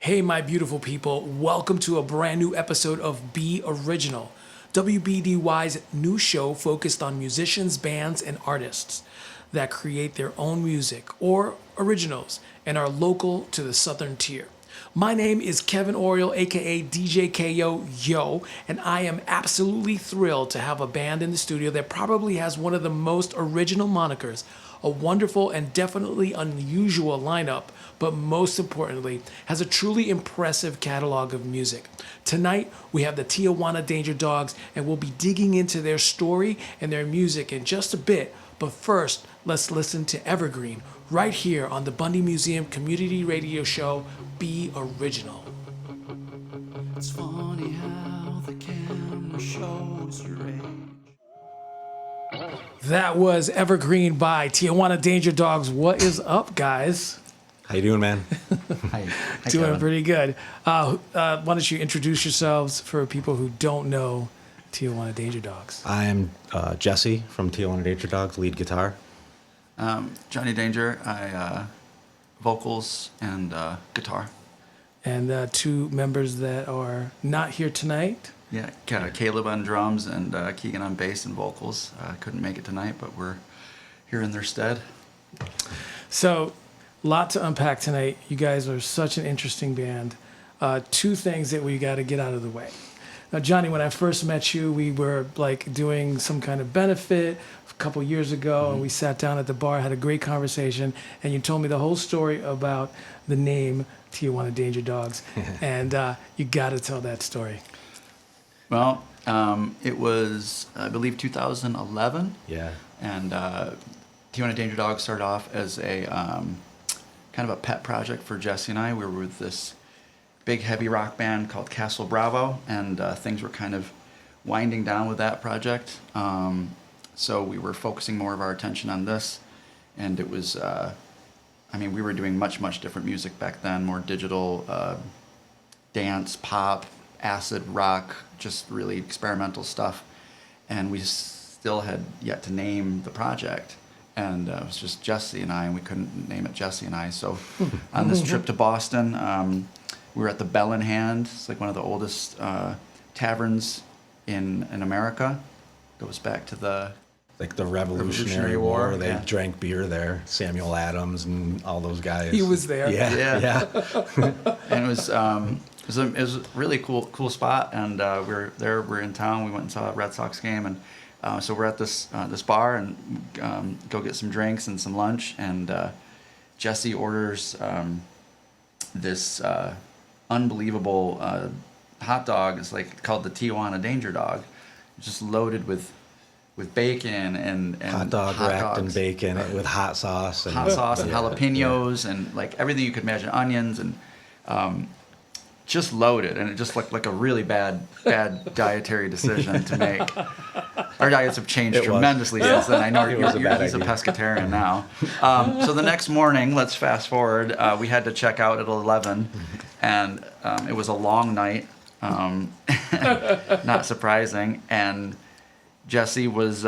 Hey, my beautiful people, welcome to a brand new episode of Be Original, WBDY's new show focused on musicians, bands, and artists that create their own music or originals and are local to the Southern Tier. My name is Kevin Oriol, aka DJ Yo, and I am absolutely thrilled to have a band in the studio that probably has one of the most original monikers, a wonderful and definitely unusual lineup, but most importantly, has a truly impressive catalog of music. Tonight, we have the Tijuana Danger Dogs, and we'll be digging into their story and their music in just a bit. But first, let's listen to Evergreen right here on the Bundy Museum Community Radio Show, Be Original. It's funny how the camera shows your age. That was Evergreen by Tijuana Danger Dogs. What is up, guys? How you doing, man? Hi, Doing Kevin. pretty good. Why don't you introduce yourselves for people who don't know Tijuana Danger Dogs? I'm Jesse from Tijuana Danger Dogs, lead guitar. Johnny Danger. I vocals and guitar. And two members that are not here tonight. Yeah, Caleb on drums and Keegan on bass and vocals. Couldn't make it tonight, but we're here in their stead. So, a lot to unpack tonight. You guys are such an interesting band. Two things that we got to get out of the way. Now, Johnny, when I first met you, we were like doing some kind of benefit a couple years ago, and we sat down at the bar, had a great conversation, and you told me the whole story about the name Tijuana Danger Dogs, and you got to tell that story. Well, it was, I believe, 2011. Yeah. And Tijuana Danger Dogs started off as a kind of a pet project for Jesse and I. We were with this big heavy rock band called Castle Bravo, and things were kind of winding down with that project. So we were focusing more of our attention on this, and it was, we were doing much different music back then, more digital, dance, pop, acid rock, just really experimental stuff. And we still had yet to name the project. And it was just Jesse and I, and we couldn't name it Jesse and I. So on this trip to Boston, we were at the Bell in Hand. It's like one of the oldest taverns in America. Goes back to the Revolutionary War. They yeah. drank beer there. Samuel Adams and all those guys. He was there. Yeah. And it was a really cool spot. And we were there. We were in town. We went and saw a Red Sox game, and so we're at this bar and go get some drinks and some lunch. And Jesse orders this unbelievable hot dog. It's like called the Tijuana Danger Dog, just loaded with bacon and hot dog wrapped in bacon with hot sauce and jalapenos and like everything you could imagine, onions and just loaded, and it just looked like a really bad dietary decision to make. Our diets have changed tremendously since then. I know he's a pescatarian now. So the next morning, let's fast forward, we had to check out at 11, and it was a long night, not surprising, and Jesse was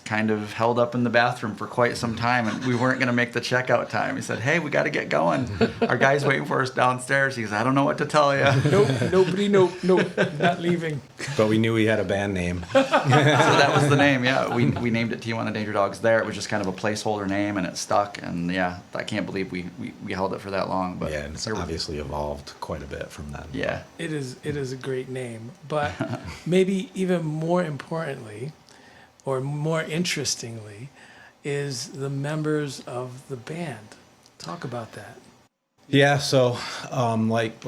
kind of held up in the bathroom for quite some time, and we weren't going to make the checkout time. He said, "Hey, we got to get going. Our guy's waiting for us downstairs." He goes, "I don't know what to tell you." Nope, not leaving. But we knew we had a band name. So that was the name, yeah. We named it Tijuana Danger Dogs there. It was just kind of a placeholder name, and it stuck. And yeah, I can't believe we held it for that long. But yeah, it's obviously evolved quite a bit from then. Yeah. It is a great name. But maybe even more importantly, or more interestingly, is the members of the band. Talk about that. Yeah, so like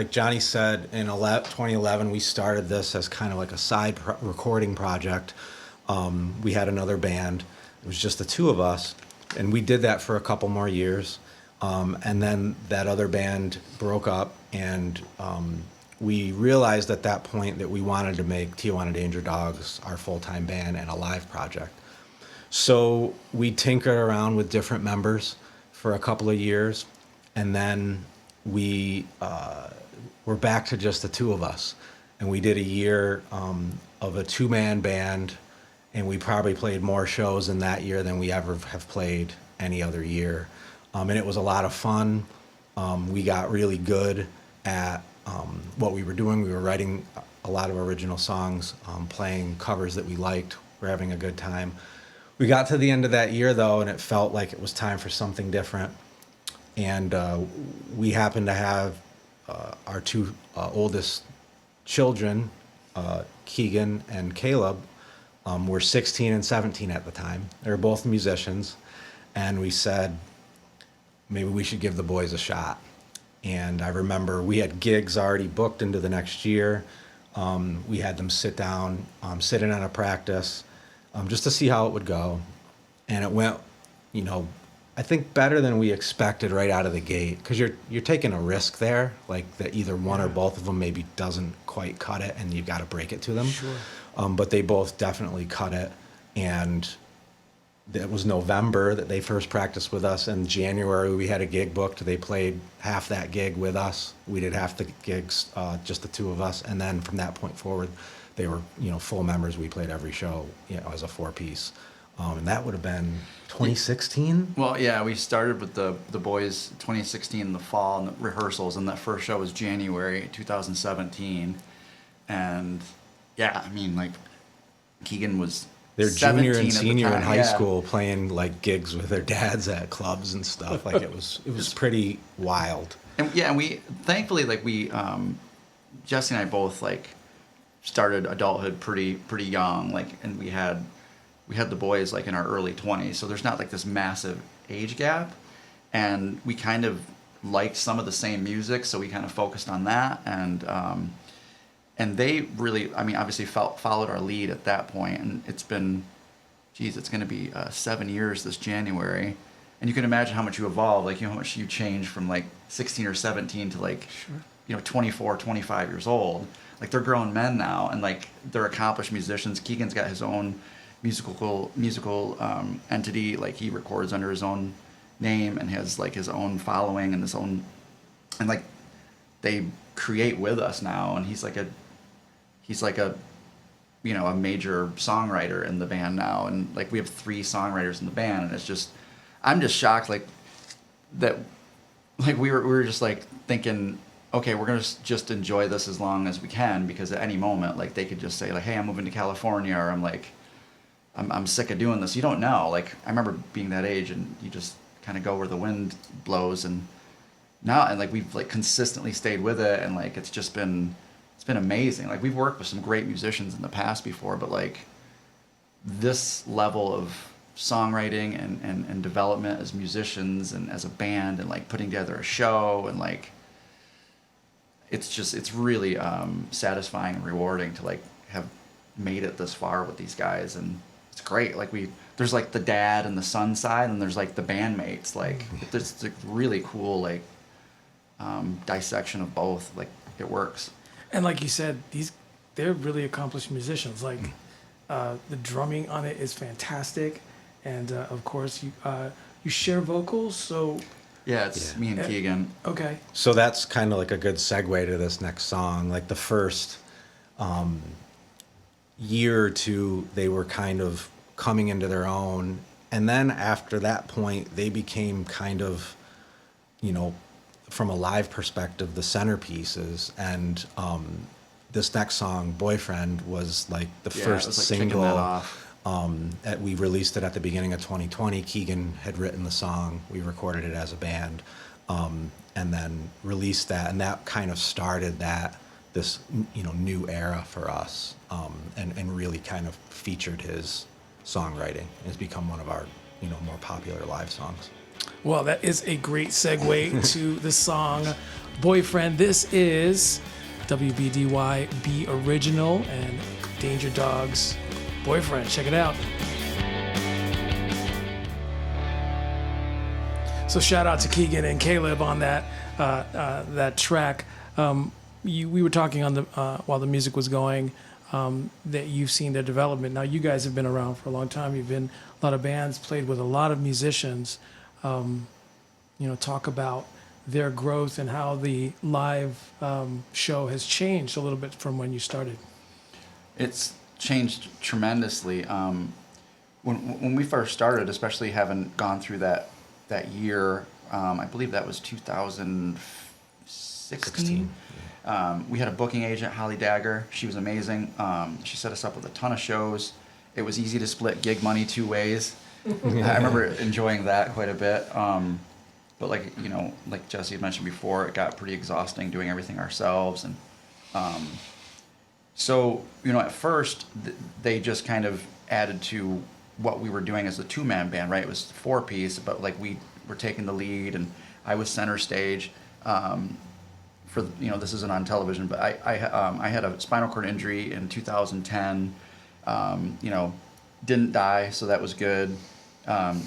Johnny said, in 2011 we started this as kind of like a side recording project. We had another band. It was just the two of us, and we did that for a couple more years. And then that other band broke up, and we realized at that point that we wanted to make Tijuana Danger Dogs our full-time band and a live project. So we tinkered around with different members for a couple of years, and then we were back to just the two of us. And we did a year of a two-man band, and we probably played more shows in that year than we ever have played any other year. And it was a lot of fun. We got really good at what we were doing. We were writing a lot of original songs, playing covers that we liked. We're having a good time. We got to the end of that year, though, and it felt like it was time for something different. And we happened to have our two oldest children, Keegan and Caleb, were 16 and 17 at the time. They were both musicians. And we said, maybe we should give the boys a shot. And I remember we had gigs already booked into the next year. We had them sit down, sit in on a practice, just to see how it would go. And it went, I think better than we expected right out of the gate, because you're taking a risk there, like that either one or both of them maybe doesn't quite cut it, and you've got to break it to them. Sure. But they both definitely cut it, and it was November that they first practiced with us. In January, we had a gig booked. They played half that gig with us. We did half the gigs, just the two of us. And then from that point forward, they were, full members. We played every show, as a four-piece. And that would have been 2016? Well, yeah, we started with the boys 2016 in the fall and the rehearsals, and that first show was January 2017. And yeah, I mean, like, Keegan was They're junior and at the senior in time, high yeah. school playing like gigs with their dads at clubs and stuff. Like it was pretty wild. And yeah, and we thankfully Jesse and I both started adulthood pretty young, and we had the boys in our early 20s, so there's not this massive age gap, and we kind of liked some of the same music, so we kind of focused on that, and they really, obviously followed our lead at that point, and it's been, it's going to be 7 years this January, and you can imagine how much you evolve, how much you change from 16 or 17 to 24, 25 years old. They're grown men now, and they're accomplished musicians. Keegan's got his own musical entity. He records under his own name and has his own following and his own, and they create with us now, and he's a a major songwriter in the band now, and we have 3 songwriters in the band, and it's just, I'm just shocked that we were just thinking, okay, we're gonna just enjoy this as long as we can, because at any moment they could just say hey, I'm moving to California, or I'm sick of doing this. You don't know. I remember being that age, and you just kind of go where the wind blows, and now, and we've consistently stayed with it, and it's just been, it's been amazing. We've worked with some great musicians in the past before, but this level of songwriting and development as musicians and as a band, and putting together a show, and it's really satisfying and rewarding to have made it this far with these guys, and it's great. There's the dad and the son side, and there's the bandmates. It's a really cool dissection of both. It works. And like you said, they're really accomplished musicians. The drumming on it is fantastic, and of course you share vocals. So yeah, it's me and Keegan. Okay. So that's kind of a good segue to this next song. The first year or two, they were kind of coming into their own, and then after that point, they became kind of, from a live perspective, the centerpieces. And this next song, "Boyfriend," was the first single. We released it at the beginning of 2020. Keegan had written the song. We recorded it as a band, and then released that, and that kind of started this new era for us, and really kind of featured his songwriting. It's become one of our more popular live songs. Well, that is a great segue to the song "Boyfriend." This is WBDY Be Original and Danger Dogs' "Boyfriend." Check it out. So shout out to Keegan and Caleb on that track. We were talking on the while the music was going, that you've seen their development. Now you guys have been around for a long time. You've been a lot of bands, played with a lot of musicians. Talk about their growth and how the live show has changed a little bit from when you started. It's changed tremendously. When we first started, especially having gone through that year I believe that was 2016. We had a booking agent, Holly Dagger. She was amazing. She set us up with a ton of shows. It was easy to split gig money 2 ways. I remember enjoying that quite a bit. But like Jesse had mentioned before, it got pretty exhausting doing everything ourselves. And so at first they just kind of added to what we were doing as a 2-man band, right? It was 4-piece, but like we were taking the lead, and I was center stage. For this isn't on television, but I had a spinal cord injury in 2010. Didn't die, so that was good.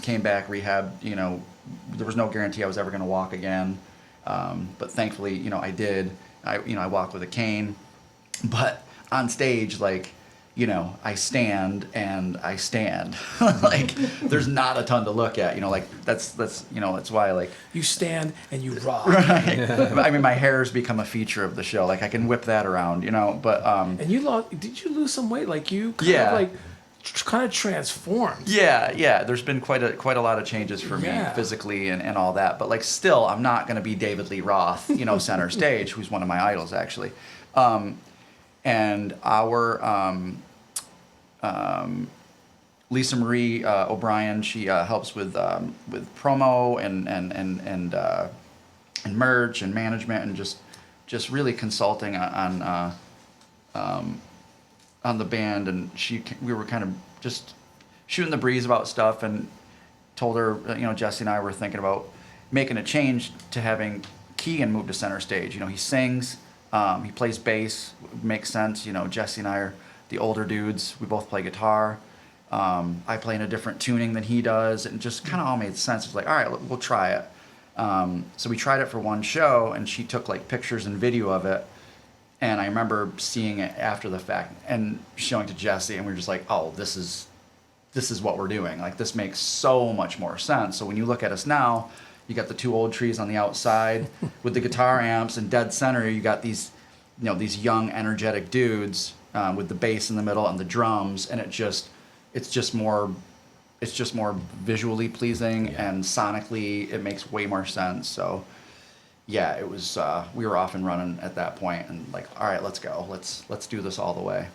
Came back, rehab. There was no guarantee I was ever going to walk again, but thankfully, I did. I walk with a cane, but on stage, like, I stand and I stand. Like, there's not a ton to look at. That's why, like, You stand and you rock. right. I mean, my hair's become a feature of the show. Like, I can whip that around, but And did you lose some weight? Like, you kind of transformed. Yeah. There's been quite a lot of changes for me Yeah. physically and all that. But like, still, I'm not going to be David Lee Roth, center stage, who's one of my idols actually. And our Lisa Marie O'Brien, she helps with promo and merch and management and just really consulting on the band. And we were kind of just shooting the breeze about stuff, and told her, Jesse and I were thinking about making a change to having Keegan move to center stage. He sings, he plays bass, makes sense. Jesse and I are the older dudes. We both play guitar. I play in a different tuning than he does, and just kind of all made sense. It's like, all right, we'll try it. So we tried it for one show, and she took like pictures and video of it. And I remember seeing it after the fact and showing to Jesse, and we were just like, oh, this is what we're doing. Like, this makes so much more sense. So when you look at us now, you got the 2 old trees on the outside with the guitar amps, and dead center, you got these young, energetic dudes with the bass in the middle and the drums, and it's just more visually pleasing, and sonically it makes way more sense. So yeah, it was we were off and running at that point, and like, all right, let's go, let's do this all the way.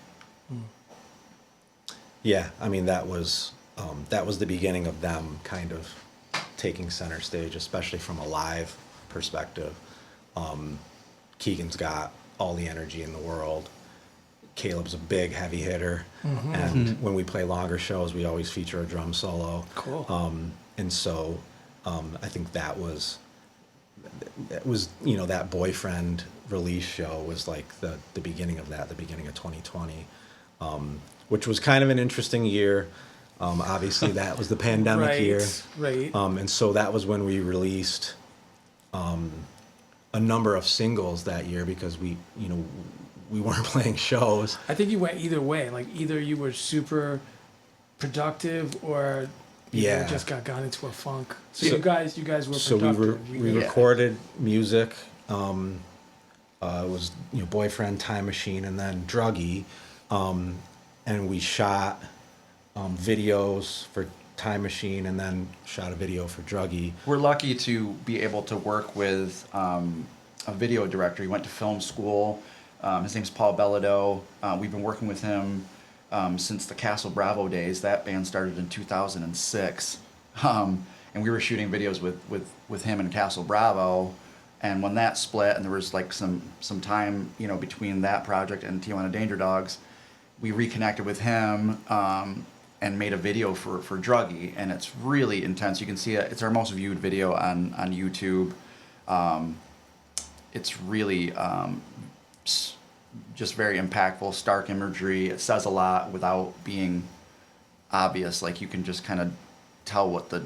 Yeah, I mean, that was the beginning of them kind of taking center stage, especially from a live perspective. Keegan's got all the energy in the world. Caleb's a big heavy hitter, and when we play longer shows, we always feature a drum solo. Cool. And so I think that was that Boyfriend release show was like the beginning of that, the beginning of 2020, which was kind of an interesting year. Obviously, that was the pandemic year. Right. And so that was when we released a number of singles that year, because we weren't playing shows. I think you went either way. Like, either you were super productive, or you just got into a funk. So you guys were productive. So we recorded music. It was Boyfriend, Time Machine, and then Druggy, and we shot videos for Time Machine, and then shot a video for Druggy. We're lucky to be able to work with a video director. He went to film school. His name's Paul Bellado. We've been working with him since the Castle Bravo days. That band started in 2006. And we were shooting videos with him and Castle Bravo. And when that split, and there was like some time, between that project and Tijuana Danger Dogs, we reconnected with him and made a video for Druggy. And it's really intense. You can see it. It's our most viewed video on YouTube. It's really just very impactful, stark imagery. It says a lot without being obvious. Like, you can just kind of tell what the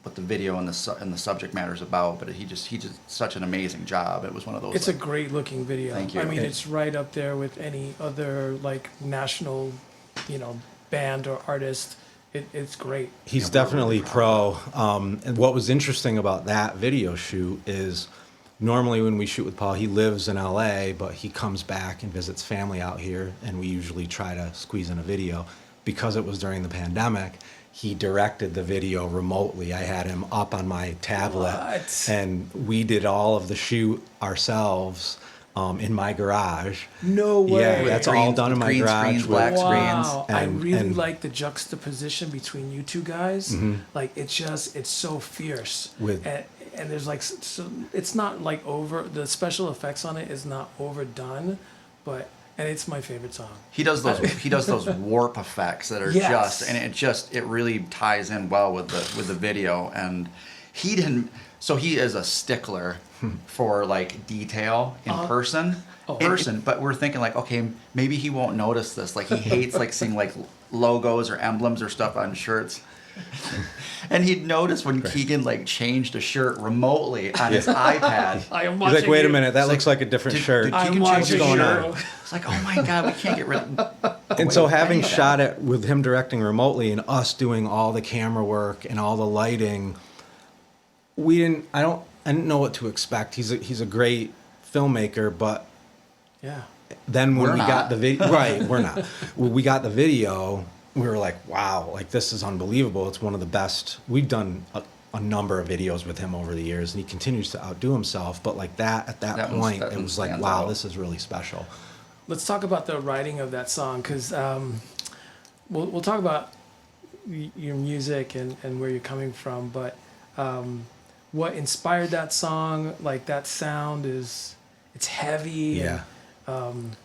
video and the subject matter is about. But he just such an amazing job. It was one of those. It's a great looking video. Thank you. I mean, it's right up there with any other like national, band or artist. It's great. He's definitely pro. And what was interesting about that video shoot is, normally when we shoot with Paul, he lives in LA, but he comes back and visits family out here, and we usually try to squeeze in a video. Because it was during the pandemic, he directed the video remotely. I had him up on my tablet, What? and we did all of the shoot ourselves in my garage. No way. Yeah, that's all done in my green garage. screens, black with- screens. Wow, I And- really and- like the juxtaposition between you two guys. Mm-hmm. Like it's so fierce. With- and there's like so it's not like over the special effects on it is not overdone, but and it's my favorite song. He does those warp effects that are Yes. and it really ties in well with the video. And he didn't. So he is a stickler for like detail in person. But we're thinking like, okay, maybe he won't notice this. Like he hates like seeing like logos or emblems or stuff on shirts. And he'd notice when Keegan like changed a shirt remotely on his iPad. I am He's watching like, wait a you. minute, that looks like a different shirt. Did I'm Keegan change his watching shirt? you. It's like, oh my God, we can't get rid of. And so having shot it with him directing remotely and us doing all the camera work and all the lighting, I didn't know what to expect. He's a great filmmaker, but Yeah. then when We're we not. got the video, right, we're not. When we got the video, we were like, wow, like this is unbelievable. It's one of the best. We've done a number of videos with him over the years, and he continues to outdo himself. But like that, at that point, that it one was like, stands wow, out. this is really special. Let's talk about the writing of that song because we'll talk about your music and where you're coming from, but what inspired that song? Like that sound it's heavy. Yeah. And,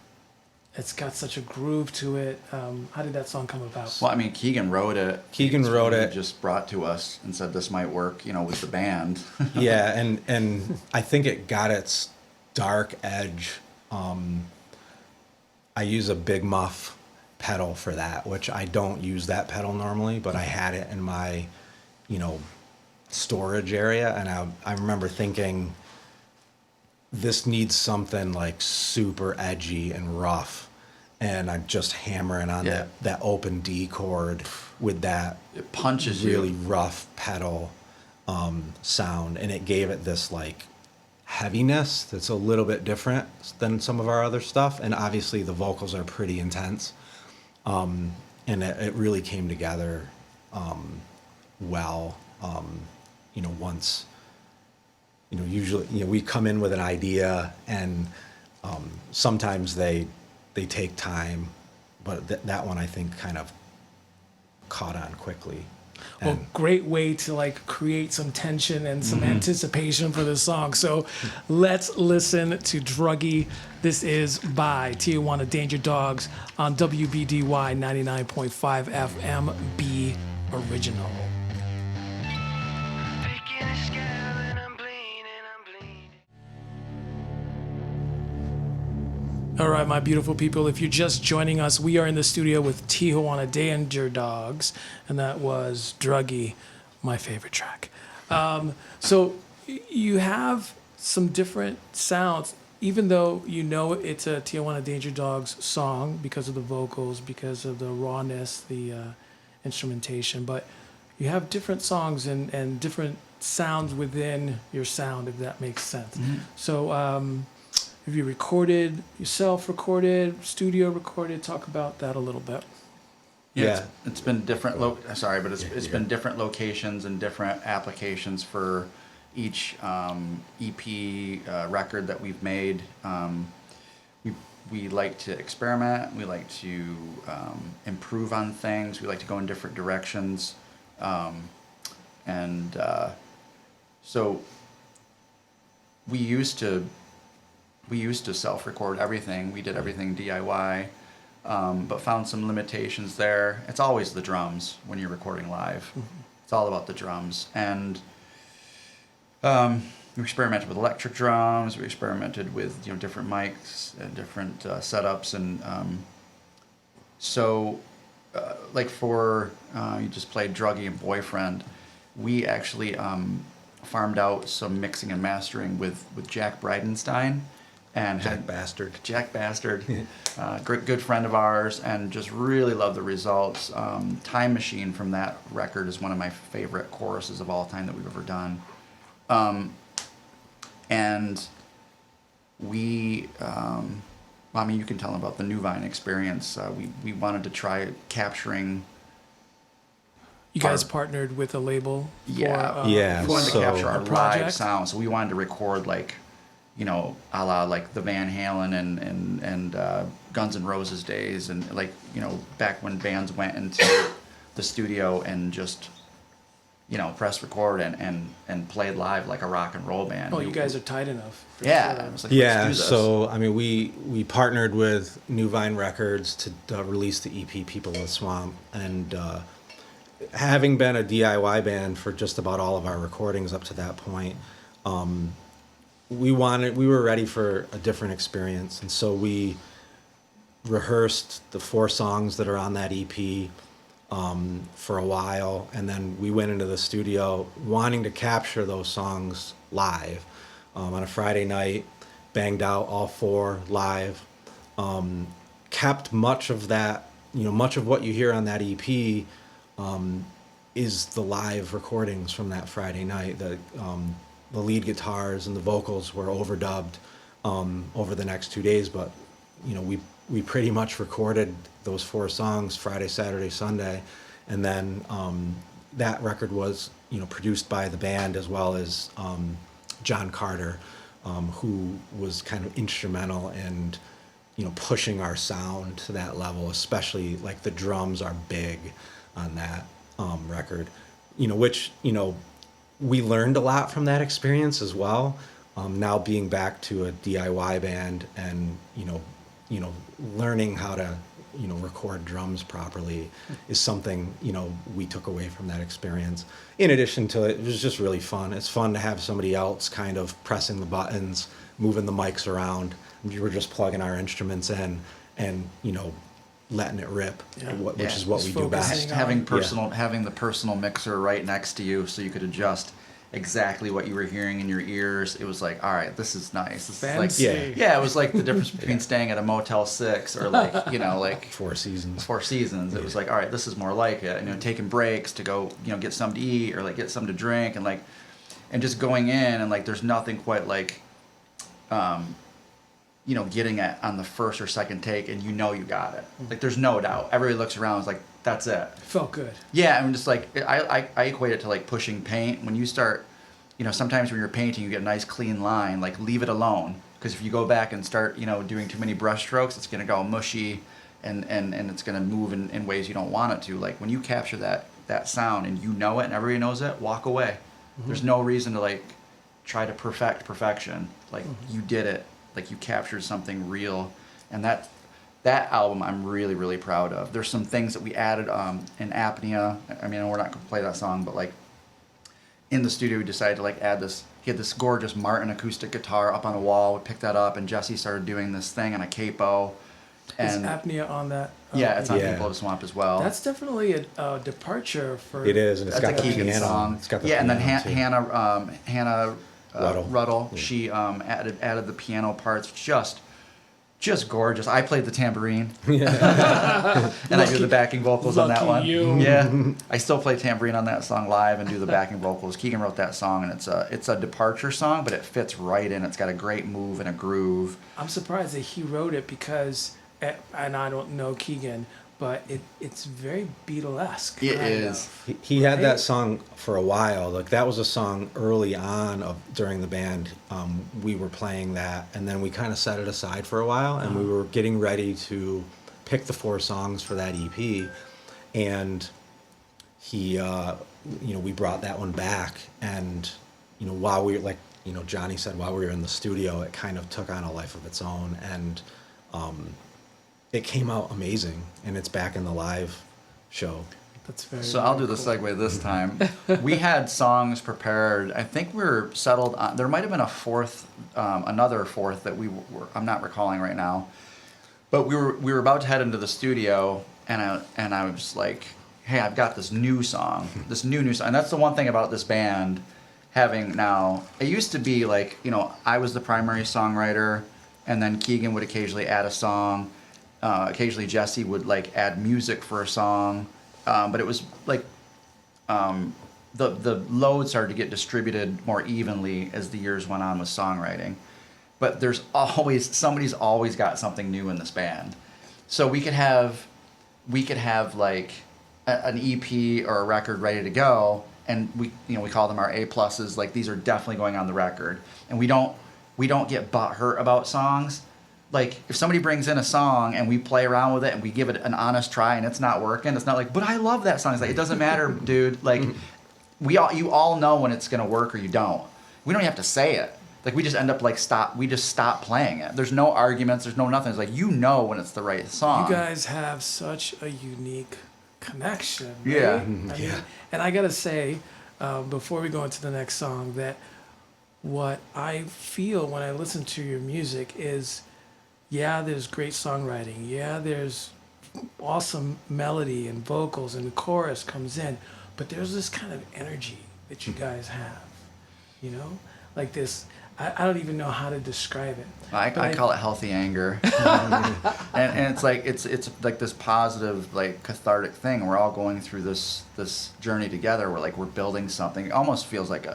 it's got such a groove to it. How did that song come about? Well, I mean, Keegan wrote it. Keegan It's wrote really it. Just brought to us and said this might work, with the band. Yeah, and I think it got its dark edge. I use a Big Muff pedal for that, which I don't use that pedal normally, but I had it in my, storage area, and I remember thinking, this needs something like super edgy and rough, and I'm just hammering on Yeah. that open D chord with that It punches really you. rough pedal sound, and it gave it this like heaviness that's a little bit different than some of our other stuff, and obviously the vocals are pretty intense, and it really came together well. Once usually we come in with an idea, and sometimes they take time, but that one I think kind of caught on quickly. Well, And great way to like create some tension and some anticipation for the song. So let's listen to Druggy. This is by Tijuana Danger Dogs on WBDY 99.5 FM B Original. All right, my beautiful people, if you're just joining us, we are in the studio with Tijuana Danger Dogs, and that was Druggy, my favorite track. So you have some different sounds, even though it's a Tijuana Danger Dogs song because of the vocals, because of the rawness, the instrumentation, but you have different songs and different sounds within your sound, if that makes sense. So have you recorded, yourself recorded, studio recorded? Talk about that a little bit. Yeah. It's been different. It's been different locations and different applications for each EP record that we've made. We like to experiment. We like to improve on things. We like to go in different directions, so we used to self-record everything. We did everything DIY, but found some limitations there. It's always the drums when you're recording live. It's all about the drums. And we experimented with electric drums. We experimented with different mics and different setups. And like for you just played Druggy and Boyfriend, we actually farmed out some mixing and mastering with Jack Bridenstine. And Jack Bastard. Jack Bastard, good friend of ours, and just really love the results. Time Machine from that record is one of my favorite choruses of all time that we've ever done. And we, you can tell them about the New Vine experience. We wanted to try capturing You guys partnered with a label for Yeah. Yeah, We wanted to so- capture our a live project? sound, so we wanted to record like, you know, a la like the Van Halen and Guns N' Roses days, and like, you know, back when bands went into the studio and just, you know, pressed record and played live like a rock and roll band. Oh, you guys are tight enough. for Yeah, sure. it was like, Yeah, let's do this. so I mean, we partnered with New Vine Records to release the EP "People of the Swamp," and having been a DIY band for just about all of our recordings up to that point, we were ready for a different experience, and so we rehearsed the 4 songs that are on that EP for a while, and then we went into the studio wanting to capture those songs live on a Friday night, banged out all 4 live, kept much of that, you know, much of what you hear on that EP is the live recordings from that Friday night. The lead guitars and the vocals were overdubbed over the next 2 days, but you know, we pretty much recorded those 4 songs Friday, Saturday, Sunday, and then that record was, you know, produced by the band as well as John Carter, who was kind of instrumental in, you know, pushing our sound to that level, especially like the drums are big on that record, you know, which, you know, we learned a lot from that experience as well. Now being back to a DIY band and, you know, learning how to, you know, record drums properly is something, you know, we took away from that experience. In addition to it was just really fun. It's fun to have somebody else kind of pressing the buttons, moving the mics around. We were just plugging our instruments in and, you know, letting it rip, Yeah. which is what Just we do best. focusing Having the personal mixer right next to you, so you could adjust exactly what you were hearing in your ears. It was like, all right, this is nice. This is like, Fancy. yeah, it was like the difference between staying at a Motel 6 or like, you know, like Four Seasons. Four Seasons. It was like, all right, this is more like it. And, you know, taking breaks to go, you know, get something to eat or like get something to drink, and like, and just going in, and like, there's nothing quite like, you know, getting it on the first or second take, and you know you got it. Like, there's no doubt. Everybody looks around, is like, that's it. Felt good. Yeah, I'm just like, I equate it to like pushing paint. When you start, you know, sometimes when you're painting, you get a nice clean line. Like, leave it alone, because if you go back and start, you know, doing too many brush strokes, it's gonna go mushy, and it's gonna move in ways you don't want it to. Like, when you capture that sound and you know it and everybody knows it, walk away. There's no reason to like try to perfect perfection. Like, you did it. Like, you captured something real, and that album I'm really, really proud of. There's some things that we added in Apnea. I mean, we're not gonna play that song, but like, in the studio we decided to like add this. He had this gorgeous Martin acoustic guitar up on a wall. We picked that up, and Jesse started doing this thing on a capo. Is And apnea on that? yeah, it's on Yeah. People of the Swamp as well. That's definitely a departure for. It is, and it's That's got a the Keegan piano. song. It's got the yeah, and then piano, too. Hannah Ruddle. Ruddle, she added the piano parts. Just gorgeous. I played the tambourine, and I do the backing vocals on that lucky one. you. Yeah, I still play tambourine on that song live and do the backing vocals. Keegan wrote that song, and it's a departure song, but it fits right in. It's got a great move and a groove. I'm surprised that he wrote it because, and I don't know Keegan, but it's very Beatlesque. It kind is. of. He had Right? that song for a while. Like, that was a song early on during the band. We were playing that, and then we kind of set it aside for a while, and we were getting ready to pick the 4 songs for that EP. And he, you know, we brought that one back, and you know, while we like, you know, Johnny said, while we were in the studio, it kind of took on a life of its own, and it came out amazing, and it's back in the live show. That's very. So I'll do the very cool. segue this time. We had songs prepared. I think we were settled on. There might have been a fourth, another fourth that we were. I'm not recalling right now. But we were about to head into the studio, and I was like, hey, I've got this new song, this new song. And that's the one thing about this band having now. It used to be like, you know, I was the primary songwriter, and then Keegan would occasionally add a song. Occasionally Jesse would like add music for a song. But it was like the load started to get distributed more evenly as the years went on with songwriting. But somebody's always got something new in this band. So we could have like an EP or a record ready to go, and we call them our A pluses. Like, these are definitely going on the record, and we don't get butthurt about songs. Like, if somebody brings in a song and we play around with it and we give it an honest try and it's not working, it's not like, but I love that song. It's like, it doesn't matter, dude. Like, you all know when it's gonna work or you don't. We don't even have to say it. Like, we just end up like we just stop playing it. There's no arguments. There's no nothing. It's like, you know when it's the right song. You guys have such a unique connection. Right? Yeah. I mean, and I gotta say, before we go into the next song, that what I feel when I listen to your music is, yeah, there's great songwriting. Yeah, there's awesome melody and vocals and the chorus comes in, but there's this kind of energy that you guys have, you know, like this. I don't even know how to describe it. I call it healthy anger, and it's like it's like this positive, like, cathartic thing. We're all going through this journey together. We're building something. It almost feels like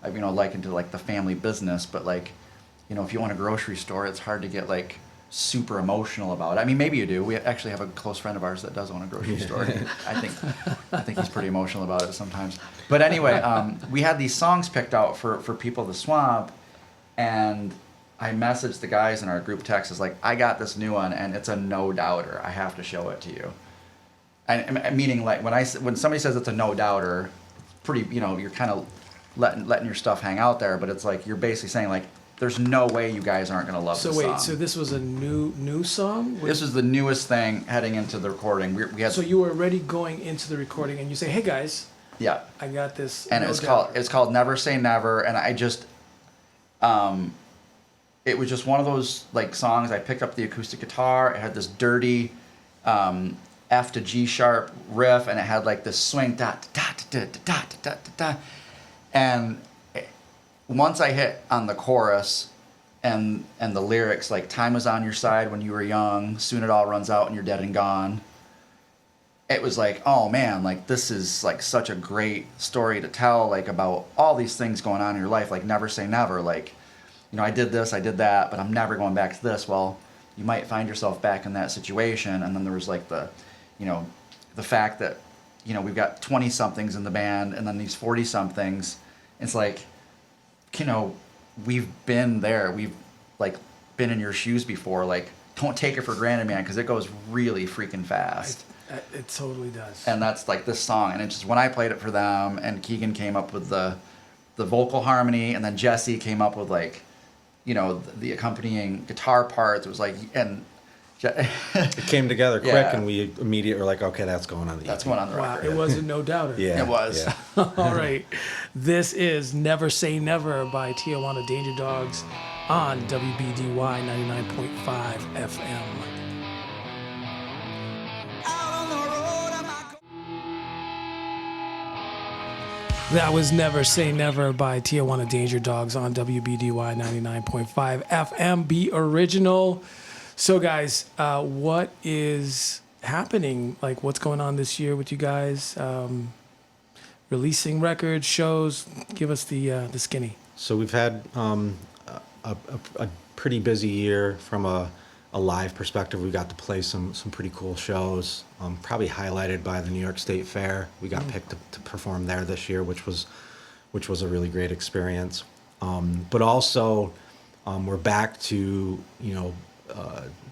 likened to like the family business, but like, if you own a grocery store, it's hard to get like super emotional about it. I mean, maybe you do. We actually have a close friend of ours that does own a grocery store. I think he's pretty emotional about it sometimes. But anyway, we had these songs picked out for People of the Swamp, and I messaged the guys in our group text. It's like, I got this new one, and it's a no doubter. I have to show it to you. And meaning, like, when somebody says it's a no doubter, pretty, you're kind of letting your stuff hang out there, but it's like you're basically saying, like, there's no way you guys aren't gonna love this song. So this was a new song? This was the newest thing heading into the recording. We had. So you were already going into the recording, and you say, "Hey guys, yeah, I got this." And it's called Never Say Never, and I just, it was just one of those like songs. I picked up the acoustic guitar. It had this dirty, F to G sharp riff, and it had like this swing da da da da da da da da, and once I hit on the chorus and the lyrics, like, time was on your side when you were young, soon it all runs out and you're dead and gone, it was like, oh man, like, this is like such a great story to tell, like, about all these things going on in your life. Like, never say never. Like, I did this, I did that, but I'm never going back to this. Well, you might find yourself back in that situation. And then there was like the fact that, we've got 20 somethings in the band and then these 40 somethings. It's like, we've been there. We've like been in your shoes before. Like, don't take it for granted, man, because it goes really freaking fast. It totally does. And that's like this song. And it's just when I played it for them, and Keegan came up with the vocal harmony, and then Jesse came up with like, the accompanying guitar parts. It was like, and it came together quick, Yeah. and we immediately were like, okay, that's going on the that's EP. going on the Wow, record. it was a no doubter. Yeah, It was. yeah. All right. This is Never Say Never by Tijuana Danger Dogs on WBDY 99.5 FM. That was Never Say Never by Tijuana Danger Dogs on WBDY 99.5 FM. Be original. So, guys, what is happening? Like, what's going on this year with you guys? Releasing records, shows. Give us the skinny. So we've had a pretty busy year from a live perspective. We got to play some pretty cool shows, probably highlighted by the New York State Fair. We got picked to perform there this year, which was a really great experience. But also, we're back to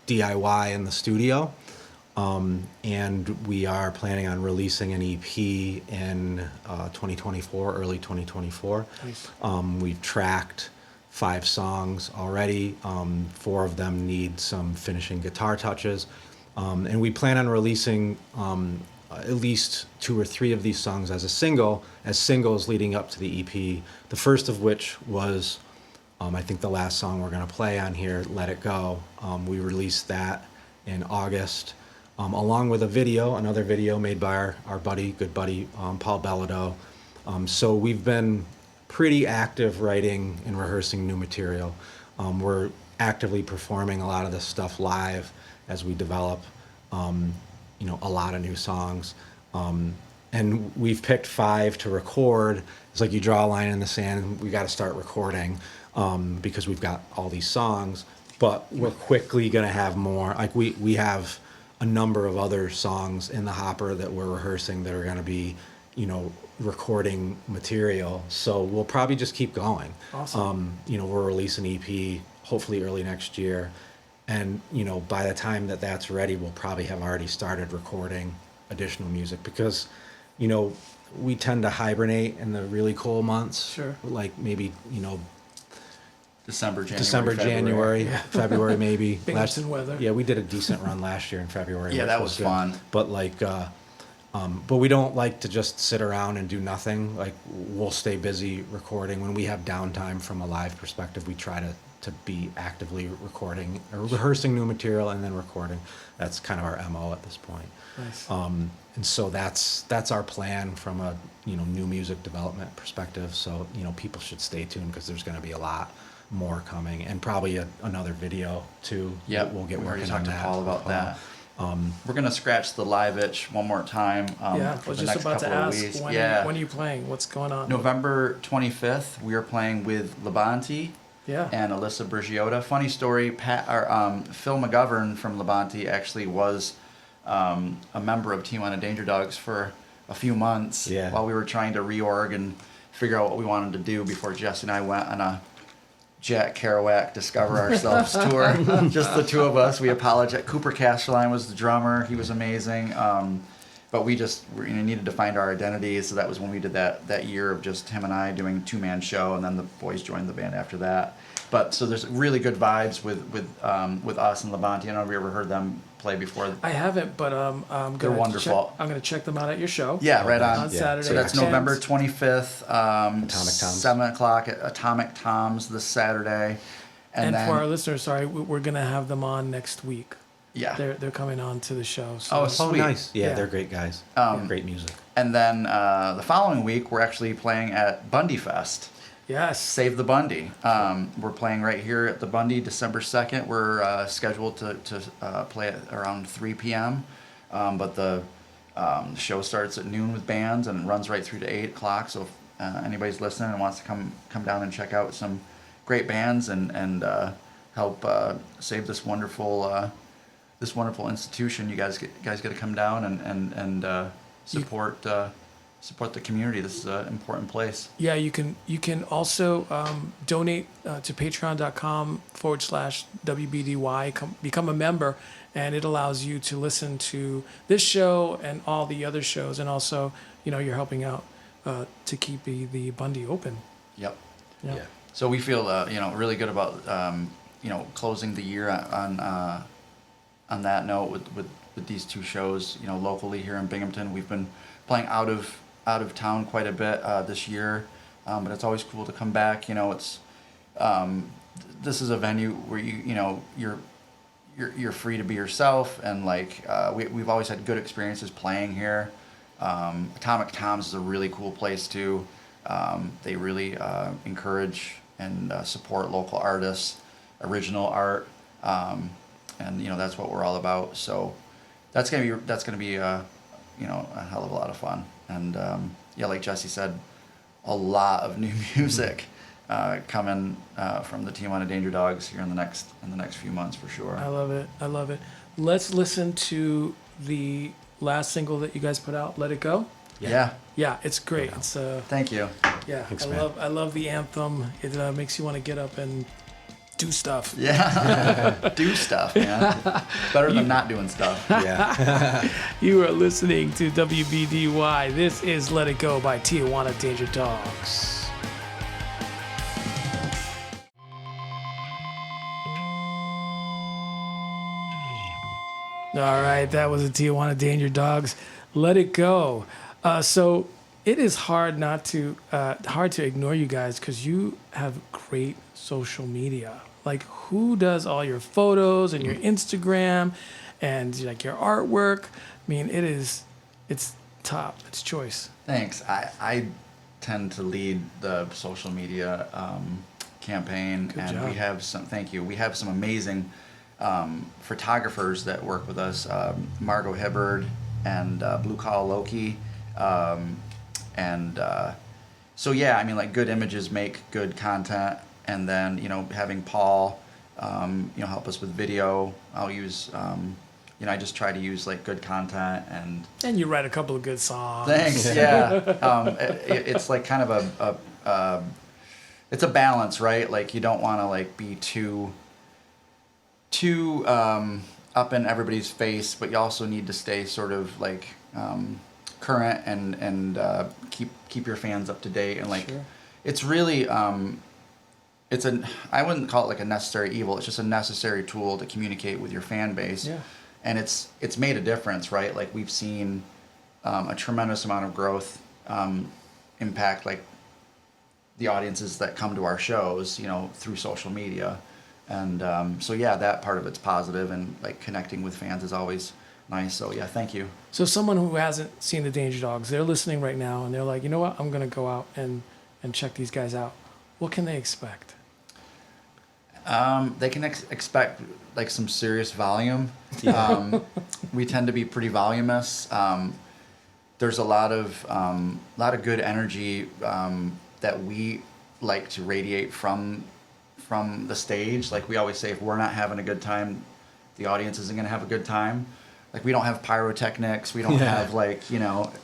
DIY in the studio. And we are planning on releasing an EP in 2024, early 2024. Nice. We've tracked 5 songs already. 4 of them need some finishing guitar touches. And we plan on releasing at least 2 or 3 of these songs as singles leading up to the EP. The first of which was, I think, the last song we're going to play on here, Let It Go. We released that in August. Along with another video made by our good buddy, Paul Bellado. So we've been pretty active writing and rehearsing new material. We're actively performing a lot of this stuff live as we develop, a lot of new songs. And we've picked 5 to record. It's like you draw a line in the sand, we got to start recording because we've got all these songs. But we're quickly going to have more. Like we have a number of other songs in the hopper that we're rehearsing that are going to be, recording material. So we'll probably just keep going. Awesome. We'll release an EP hopefully early next year. And, by the time that that's ready, we'll probably have already started recording additional music because, we tend to hibernate in the really cold months. Sure. Like maybe, December, January, February maybe. Binghamton weather. Yeah, we did a decent run last year in February. Yeah, which that was good. fun. But but we don't like to just sit around and do nothing. Like we'll stay busy recording. When we have downtime from a live perspective, we try to be actively recording or rehearsing new material and then recording. That's kind of our MO at this point. Nice. And so that's our plan from a new music development perspective. So people should stay tuned because there's going to be a lot more coming and probably another video too. Yeah, we'll get we already working on talked to that. Paul about that. We're gonna scratch the live itch one more time. Yeah, I for was the just next about to couple of ask, weeks. when are you playing? What's going on? November 25th, we are playing with Labonte Yeah. and Alyssa Bergiota. Funny story, Phil McGovern from Labonte actually was a member of Tijuana Danger Dogs for a few months while we were trying to reorg and figure out what we wanted to do before Jesse and I went on a Jack Kerouac Discover Ourselves tour. Just the two of us. We apologize. Cooper Castelline was the drummer. He was amazing. But we just needed to find our identity. So that was when we did that year of just him and I doing a two-man show, and then the boys joined the band after that. But so there's really good vibes with us and Labonte. I don't know if you ever heard them play before. I haven't, but They're wonderful. I'm gonna check them out at your show. Yeah, right on. Saturday. So that's And- November 25th, Atomic Toms. 7 o'clock at Atomic Toms this Saturday. And then, for our listeners, sorry, we're gonna have them on next week. yeah. They're coming on to the show. So. Oh, Oh, sweet. nice. Yeah, Yeah. they're great guys. Great music. And then the following week, we're actually playing at Bundy Fest. Yes. Save the Bundy. We're playing right here at the Bundy December 2nd. We're scheduled to play at around 3 p.m. But the show starts at noon with bands and runs right through to 8 o'clock. So if anybody's listening and wants to come down and check out some great bands and help save this wonderful institution, you guys got to come down and support the community. This is an important place. Yeah, you can also donate to patreon.com/WBDY. Become a member, and it allows you to listen to this show and all the other shows, and also you're helping out to keep the Bundy open. Yep. Yeah. So we feel really good about closing the year on that note with these two shows. Locally here in Binghamton, we've been playing out of town quite a bit this year, but it's always cool to come back. It's this is a venue where you're free to be yourself, and we've always had good experiences playing here. Atomic Toms is a really cool place too. They really encourage and support local artists, original art, and that's what we're all about. So that's gonna be a hell of a lot of fun. And like Jesse said, a lot of new music coming from the Tijuana Danger Dogs here in the next few months for sure. I love it. Let's listen to the last single that you guys put out, "Let It Go." Yeah. Yeah, it's great. It's Thank you. yeah. Thanks, I man. love the anthem. It makes you want to get up and do stuff. Yeah. Do stuff, man. Better than not doing stuff. Yeah. You are listening to WBDY. This is "Let It Go" by Tijuana Danger Dogs. All right, that was the Tijuana Danger Dogs. "Let It Go." So it is hard to ignore you guys because you have great social media. Like, who does all your photos and your Instagram and like your artwork? I mean, it's top. It's choice. Thanks. I tend to lead the social media campaign, Good and job. we have some. Thank you. We have some amazing photographers that work with us. Margot Hibbard and Blue Collar Loki, so yeah. I mean, like, good images make good content, and then having Paul, help us with video. I'll use I just try to use like good content And you write a couple of good songs. thanks. Yeah. It's like kind of it's a balance, right? Like you don't want to like be too up in everybody's face, but you also need to stay sort of like current and keep your fans up to date. And like, it's really I wouldn't call it like a necessary evil. It's just a necessary tool to communicate with your fan base. Yeah. And it's made a difference, right? Like we've seen a tremendous amount of growth impact like the audiences that come to our shows, through social media. And so yeah, that part of it's positive, and like connecting with fans is always nice. So yeah, thank you. So someone who hasn't seen the Danger Dogs, they're listening right now and they're like, you know what, I'm going to go out and check these guys out. What can they expect? They can expect like some serious volume. We tend to be pretty voluminous. There's a lot of good energy that we like to radiate from the stage. Like we always say, if we're not having a good time, the audience isn't going to have a good time. Like we don't have pyrotechnics. We don't have like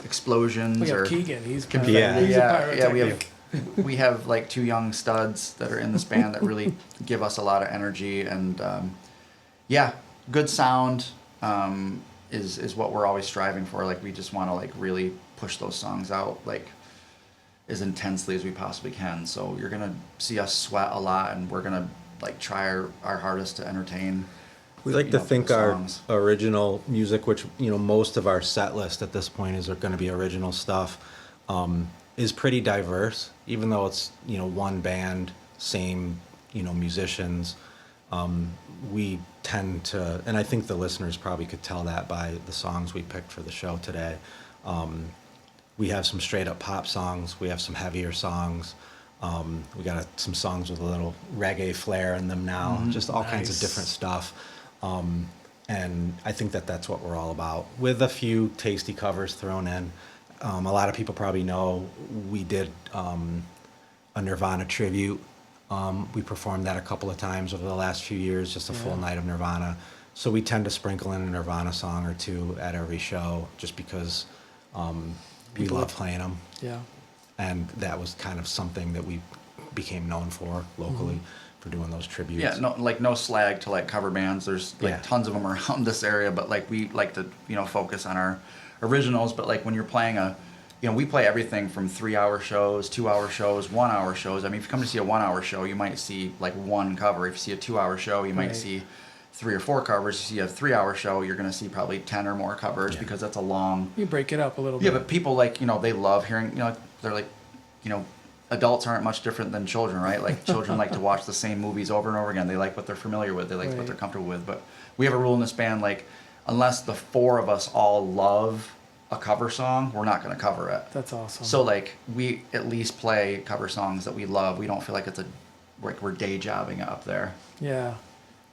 explosions. We have or Keegan. He's he's a pyrotechnic. We have like two young studs that are in this band that really give us a lot of energy, and good sound is what we're always striving for. Like we just want to like really push those songs out like as intensely as we possibly can. So you're gonna see us sweat a lot, and we're gonna like try our hardest to entertain. We like to think the our songs. original music, which most of our set list at this point is going to be original stuff, is pretty diverse. Even though it's one band, same musicians, we tend to, and I think the listeners probably could tell that by the songs we picked for the show today. We have some straight up pop songs. We have some heavier songs. We got some songs with a little reggae flair in them now. Just all kinds of different stuff. And I think that's what we're all about, with a few tasty covers thrown in. A lot of people probably know we did a Nirvana tribute. We performed that a couple of times over the last few years, just a full night of Nirvana. So we tend to sprinkle in a Nirvana song or two at every show, just because we love playing them. Yeah. And that was kind of something that we became known for locally. For doing those tributes. Yeah, no slag to like cover bands. There's like tons of them around this area, but like we like to focus on our originals. But like when you're playing we play everything from 3-hour shows, 2-hour shows, 1-hour shows. I mean, if you come to see a 1-hour show, you might see like one cover. If you see a 2-hour show, you might see 3 or 4 covers. If you see a 3-hour show, you're going to see probably 10 or more covers because that's a long. You break it up a little bit. Yeah, but people like they love hearing. They're like adults aren't much different than children, right? Like children like to watch the same movies over and over again. They like what they're familiar with. They like what they're comfortable with. But we have a rule in this band, like unless the 4 of us all love a cover song, we're not going to cover it. That's awesome. So like we at least play cover songs that we love. We don't feel like we're day jobbing it up there. Yeah.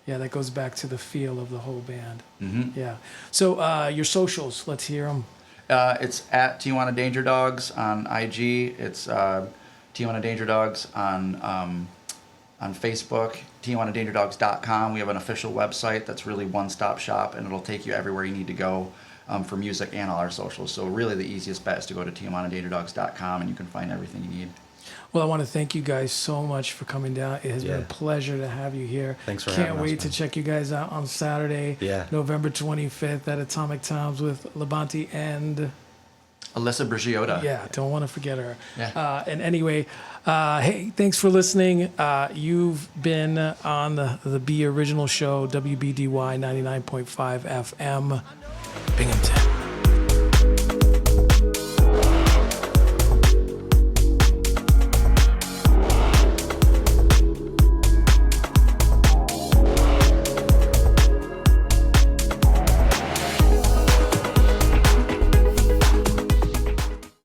Yeah, that goes back to the feel of the whole band. Mm-hmm. Yeah. So your socials, let's hear them. It's at Tijuana Danger Dogs on IG. It's Tijuana Danger Dogs on Facebook, TijuanaDangerDogs.com. We have an official website that's really one-stop shop, and it'll take you everywhere you need to go for music and all our socials. So really the easiest bet is to go to TijuanaDangerDogs.com, and you can find everything you need. Well, I want to thank you guys so much for coming down. It has been a pleasure to have you here. Thanks for having us. Can't wait to check you guys out on Saturday, November 25th at Atomic Times with Labonte and Alyssa Brigiota. Yeah, don't want to forget her. Yeah. And anyway, hey, thanks for listening. You've been on the Be Original show, WBDY 99.5 FM, Binghamton.